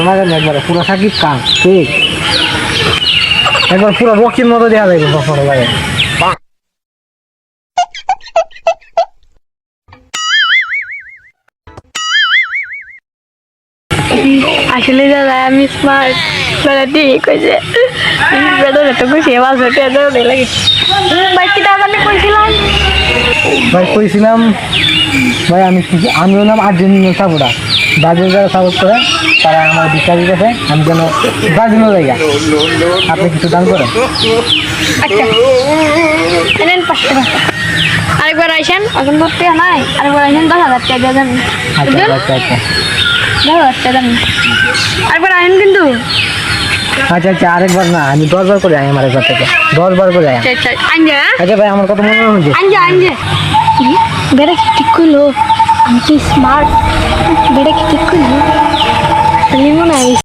লাগে না একবার পুরো সাকিব খান ঠিক একবার পুরো রকির মতো দেওয়া যাবে কখনো লাগে আসলে দাদা আমি স্মার্ট বেলা ঠিক হয়েছে বেটা তো খুশি আওয়াজ হতে লাগে বাকি টাকা আমি কইছিলাম ভাই কইছিলাম ভাই আমিও নাম আর্জেন্টিনা সাপোর্টার ব্রাজিল যারা সাপোর্ট করে তারা আমার বিশ্বাস গেছে আমি যেন ব্রাজিলও জায়গা আপনি কিছু দান করেন আচ্ছা এনেন 500 টাকা আরেকবার আইসেন এখন ধরতে নাই আরেকবার আইসেন 10,000 টাকা দিয়ে দেন আচ্ছা আচ্ছা আচ্ছা 10,000 টাকা দেন আরেকবার আইন কিন্তু আচ্ছা আচ্ছা আরেকবার না আমি 10 বার করে আই আমার একবার থেকে 10 বার করে আই আচ্ছা আচ্ছা আইনজা আচ্ছা ভাই আমার কত মনে হচ্ছে আইনজা বেড়া কি ঠিক করলো আমি কি স্মার্ট বেড়া কি ঠিক করলো